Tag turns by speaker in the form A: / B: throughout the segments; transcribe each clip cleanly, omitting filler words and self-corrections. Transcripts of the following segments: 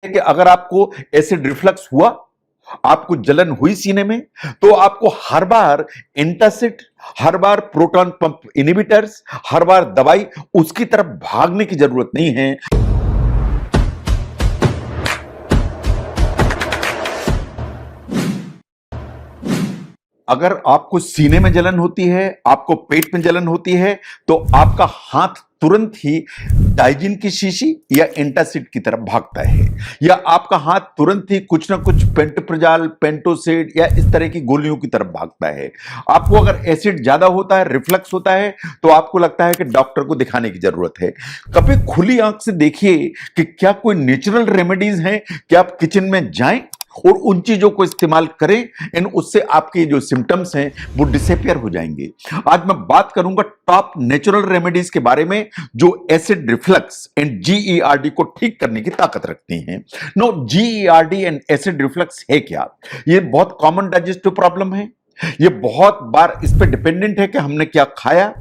A: कि अगर आपको एसिड रिफ्लक्स हुआ, आपको जलन हुई सीने में, तो आपको हर बार एंटासिड, हर बार प्रोटॉन पंप इनहिबिटर्स, हर बार दवाई उसकी तरफ भागने की जरूरत नहीं है। अगर आपको सीने में जलन होती है, आपको पेट में जलन होती है, तो आपका हाथ तुरंत ही डाइजिन की शीशी या एंटासिड की तरफ भागता है, या आपका हाथ तुरंत ही कुछ ना कुछ पेंटोप्राजोल, पेंटोसिड या इस तरह की गोलियों की तरफ भागता है। आपको अगर एसिड ज्यादा होता है, रिफ्लक्स होता है, तो आपको लगता है कि डॉक्टर को दिखाने की जरूरत है। कभी खुली आंख से देखिए कि क्या कोई नेचुरल रेमेडीज हैं कि आप किचन में जाएं और उन चीजों को इस्तेमाल करें, एंड उससे आपके जो सिम्टम्स हैं वो डिसअपियर हो जाएंगे। आज मैं बात करूंगा टॉप नेचुरल रेमेडीज के बारे में जो एसिड रिफ्लक्स एंड जीईआरडी को ठीक करने की ताकत रखती हैं। No, GERD and acid reflux है क्या? ये बहुत कॉमन डाइजेस्टिव प्रॉब्लम है। ये बहुत बार इस पे डिपेंडेंट है कि हमने क्या खाया।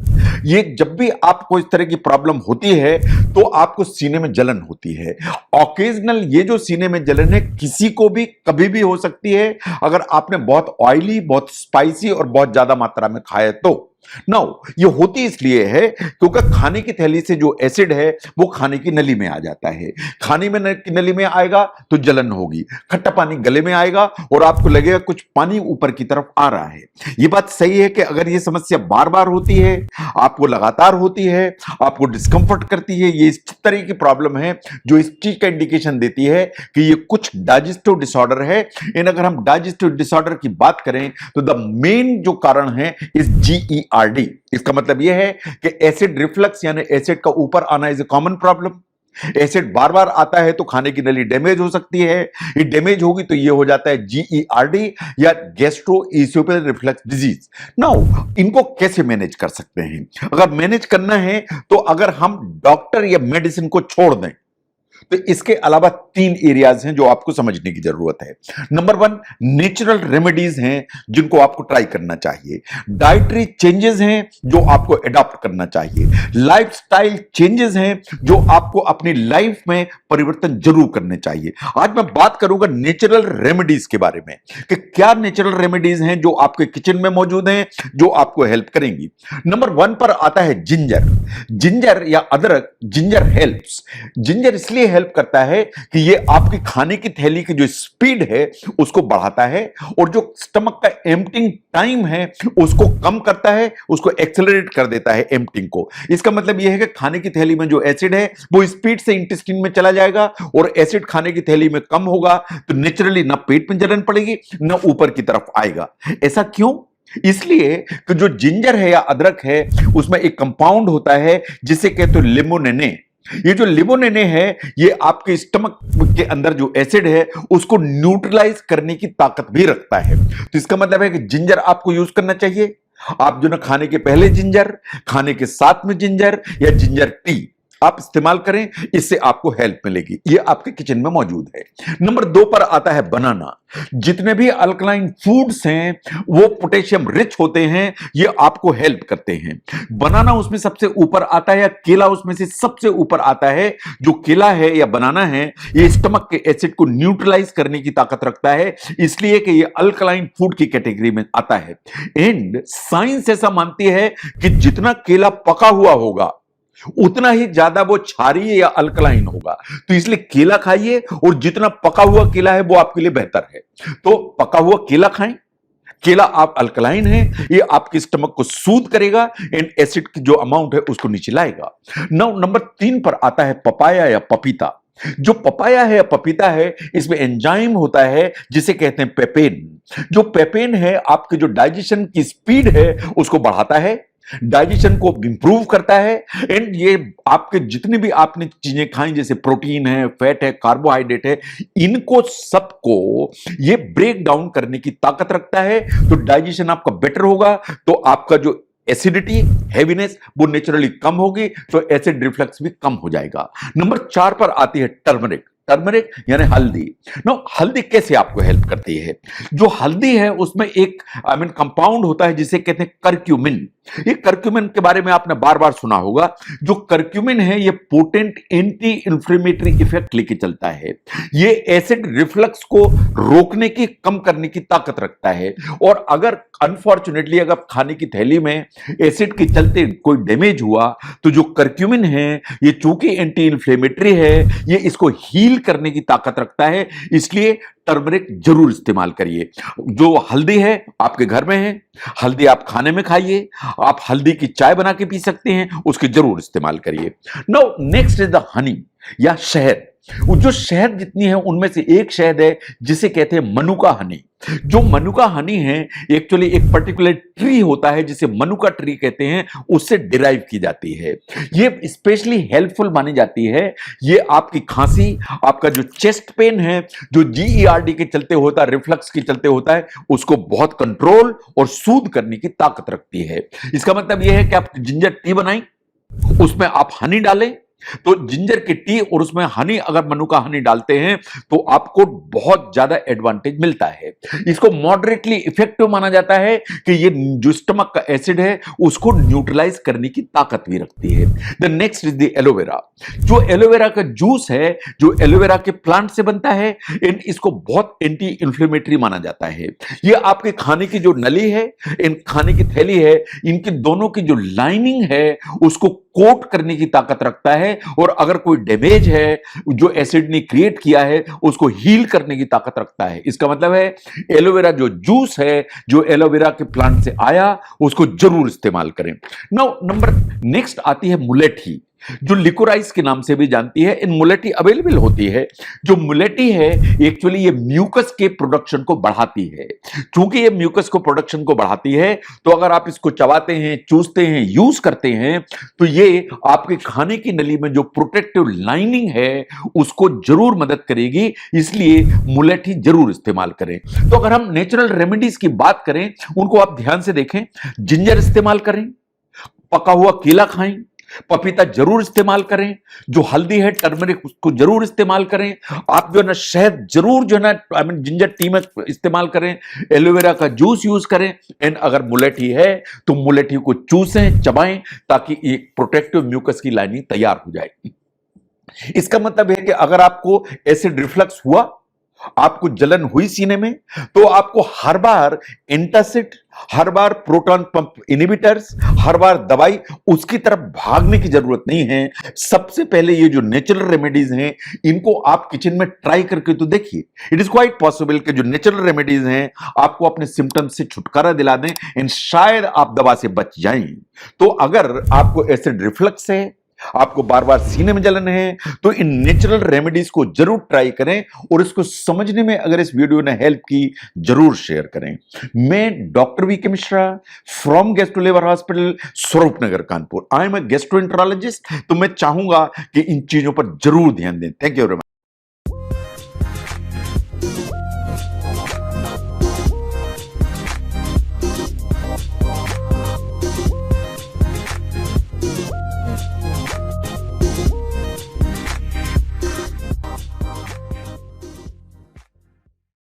A: ये जब भी आपको इस तरह की प्रॉब्लम होती है तो आपको सीने में जलन होती है। ऑकेजनल ये जो सीने में जलन है किसी को भी कभी भी हो सकती है, अगर आपने बहुत ऑयली, बहुत स्पाइसी और बहुत ज्यादा मात्रा में खाया तो। नाउ ये होती इसलिए है क्योंकि खाने की थैली से जो एसिड है वो खाने की नली में आ जाता है। खाने में नली में आएगा तो जलन होगी, खट्टा पानी गले में आएगा और आपको लगेगा कुछ पानी ऊपर की तरफ आ रहा है। ये बात सही है कि अगर ये समस्या बार बार होती है, आपको लगातार होती है, आपको डिस्कंफर्ट करती है, ये इस तरह की प्रॉब्लम है जो इस चीज का इंडिकेशन देती है कि ये कुछ डाइजेस्टिव डिसऑर्डर है। इन अगर हम डाइजेस्टिव डिसऑर्डर की बात करें तो द मेन जो कारण है इस जीईआरडी। इसका मतलब यह है कि एसिड रिफ्लक्स यानी एसिड का ऊपर आना is a common problem. Acid बार बार आता है तो खाने की नली डैमेज हो सकती है। ये डैमेज होगी तो ये हो जाता है जीईआरडी या गैस्ट्रोइसोफेजियल रिफ्लक्स डिजीज। नाउ इनको कैसे मैनेज कर सकते हैं? अगर मैनेज करना है तो अगर हम डॉक्टर या मेडिसिन को छोड़ दें तो इसके अलावा 3 एरियाज हैं जो आपको समझने की जरूरत है। नंबर 1, नेचुरल रेमेडीज हैं जिनको आपको ट्राई करना चाहिए। डाइटरी चेंजेस हैं जो आपको एडॉप्ट करना चाहिए। लाइफस्टाइल चेंजेस हैं जो आपको अपनी लाइफ में परिवर्तन जरूर करने चाहिए। आज मैं बात करूंगा नेचुरल रेमेडीज के बारे में कि क्या नेचुरल रेमेडीज हैं जो आपके किचन में मौजूद हैं जो आपको हेल्प करेंगी। नंबर 1 पर आता है जिंजर। जिंजर या अदरक। Ginger helps. जिंजर इसलिए हेल्प करता है कि ये आपकी खाने की थैली की जो स्पीड है उसको बढ़ाता है और जो स्टमक का एम्प्टिंग टाइम है उसको कम करता है, उसको एक्सेलरेट कर देता है एम्प्टिंग को। इसका मतलब यह है कि खाने की थैली में जो एसिड है वो स्पीड से इंटेस्टाइन में चला जाएगा और एसिड खाने की थैली में कम होगा तो नेचुरली ना पेट में जलन पड़ेगी ना ऊपर की तरफ आएगा। ऐसा क्यों? इसलिए कि जो जिंजर है या अदरक है उसमें एक कंपाउंड होता है जिसे कहते हैं लिमोनेने। ये जो लिमोनेने है ये आपके स्टमक के अंदर जो एसिड है उसको न्यूट्रलाइज करने की ताकत भी रखता है। तो इसका मतलब है कि जिंजर आपको यूज करना चाहिए। आप जो ना खाने के पहले जिंजर, खाने के साथ में जिंजर या जिंजर टी आप इस्तेमाल करें, इससे आपको हेल्प मिलेगी। ये आपके किचन में मौजूद है। नंबर 2 पर आता है बनाना। जितने भी अल्कलाइन फूड्स हैं वो पोटेशियम रिच होते हैं, ये आपको हेल्प करते हैं। बनाना उसमें सबसे ऊपर आता है या केला उसमें से सबसे ऊपर आता है। जो केला है या बनाना है ये स्टमक के एसिड को न्यूट्रलाइज करने की ताकत रखता है, इसलिए कि ये अल्कलाइन फूड की कैटेगरी में आता है। एंड साइंस ऐसा मानती है कि जितना केला पका हुआ होगा उतना ही ज्यादा वो क्षारीय या अल्कलाइन होगा। तो इसलिए केला खाइए और जितना पका हुआ केला है वो आपके लिए बेहतर है। तो पका हुआ केला खाएं। केला आप अल्कलाइन है, ये आपके स्टमक को सूद करेगा एंड एसिड की जो अमाउंट है उसको नीचे लाएगा। नंबर 3 पर आता है पपाया या पपीता। जो पपाया है या पपीता है इसमें एंजाइम होता है जिसे कहते हैं पेपेन। जो पेपेन है आपके जो डाइजेशन की स्पीड है उसको बढ़ाता है, डाइजेशन को इंप्रूव करता है एंड ये आपके जितनी भी आपने चीजें खाई जैसे प्रोटीन है, फैट है, कार्बोहाइड्रेट है, इनको सबको ये ब्रेक डाउन करने की ताकत रखता है। तो डाइजेशन आपका बेटर होगा तो आपका जो एसिडिटी, हैवीनेस वो नेचुरली कम होगी तो एसिड रिफ्लक्स भी कम हो जाएगा। नंबर 4 पर आती है टर्मरिक। टर्मरिक यानी हल्दी। नो, हल्दी कैसे आपको हेल्प करती है? जो हल्दी है उसमें एक कंपाउंड होता है जिसे कहते हैं करक्यूमिन। ये करक्यूमिन के बारे में आपने बार बार सुना होगा। जो करक्यूमिन है ये पोटेंट एंटी इंफ्लेमेटरी इफेक्ट लेके चलता है। ये एसिड रिफ्लक्स को रोकने की, कम करने की ताकत रखता है। और अगर अनफॉर्चुनेटली अगर खाने की थैली में एसिड के चलते कोई डैमेज हुआ तो जो करक्यूमिन है ये चूंकि एंटी इंफ्लेमेटरी है, ये इसको हील करने की ताकत रखता है। इसलिए टर्मरिक जरूर इस्तेमाल करिए। जो हल्दी है आपके घर में है, हल्दी आप खाने में खाइए, आप हल्दी की चाय बना के पी सकते हैं, उसके जरूर इस्तेमाल करिए। Now next is the honey या शहद। वो जो शहद जितनी है उनमें से एक शहद है जिसे कहते हैं मनुका हनी। जो मनुका हनी है एक्चुअली एक पर्टिकुलर ट्री होता है जिसे मनुका ट्री कहते हैं, उससे डिराइव की जाती है। ये स्पेशली हेल्पफुल मानी जाती है। ये आपकी खांसी, आपका जो चेस्ट पेन है जो जीईआरडी के चलते होता है, रिफ्लक्स के चलते होता है, उसको बहुत कंट्रोल और सूद करने की ताकत रखती है। इसका मतलब यह है कि आप जिंजर टी बनाएं, उसमें आप हनी डालें, तो जिंजर की टी और उसमें हनी, अगर मनुका हनी डालते हैं तो आपको बहुत ज्यादा एडवांटेज मिलता है। इसको मॉडरेटली इफेक्टिव माना जाता है कि ये जो स्टमक का एसिड है उसको न्यूट्रलाइज करने की ताकत भी रखती है। The next is the aloe vera. जो एलोवेरा का जूस है जो एलोवेरा के प्लांट से बनता है, इसको बहुत एंटी इंफ्लेमेटरी माना जाता है। ये आपके खाने की जो नली है, इन खाने की थैली है, इनकी दोनों की जो लाइनिंग है उसको कोट करने की ताकत रखता है। और अगर कोई डैमेज है जो एसिड ने क्रिएट किया है उसको हील करने की ताकत रखता है। इसका मतलब है एलोवेरा जो जूस है जो एलोवेरा के प्लांट से आया उसको जरूर इस्तेमाल करें। नाउ नंबर नेक्स्ट आती है मुलेठी, जो लिकोराइस के नाम से भी जानती है। इन मुलेठी अवेलेबल होती है। जो मुलेठी है एक्चुअली ये म्यूकस के प्रोडक्शन को बढ़ाती है। चूंकि ये म्यूकस को प्रोडक्शन को बढ़ाती है तो अगर आप इसको चबाते हैं, चूसते हैं, यूज करते हैं तो ये आपके खाने की नली में जो प्रोटेक्टिव लाइनिंग है उसको जरूर मदद करेगी। इसलिए मुलेठी जरूर इस्तेमाल करें। तो अगर हम नेचुरल रेमेडीज की बात करें उनको आप ध्यान से देखें। जिंजर इस्तेमाल करें, पका हुआ केला खाएं, पपीता जरूर इस्तेमाल करें, जो हल्दी है टर्मरिक उसको जरूर इस्तेमाल करें। आप जो है ना शहद जरूर जो है ना जिंजर टी में इस्तेमाल करें, एलोवेरा का जूस यूज करें। एंड अगर मुलेठी है तो मुलेठी को चूसें, चबाएं ताकि एक प्रोटेक्टिव म्यूकस की लाइनिंग तैयार हो जाए। इसका मतलब है कि अगर आपको एसिड रिफ्लक्स हुआ, आपको जलन हुई सीने में, तो आपको हर बार एंटासिड, हर बार प्रोटॉन पंप इनहिबिटर्स, हर बार दवाई उसकी तरफ भागने की जरूरत नहीं है। सबसे पहले ये जो नेचुरल रेमेडीज हैं इनको आप किचन में ट्राई करके तो देखिए। इट इज क्वाइट पॉसिबल कि जो नेचुरल रेमेडीज हैं आपको अपने सिम्टम्स से छुटकारा दिला दें एंड शायद आप दवा से बच जाएं। तो अगर आपको एसिड रिफ्लक्स है, आपको बार बार सीने में जलन है, तो इन नेचुरल रेमेडीज को जरूर ट्राई करें और इसको समझने में अगर इस वीडियो ने हेल्प की जरूर शेयर करें। मैं डॉक्टर वी के Mishra from gastro hospital Swaroop Nagar Kanpur, I am a gastroenterologist. तो मैं चाहूंगा कि इन चीजों पर जरूर ध्यान दें। Thank you very much.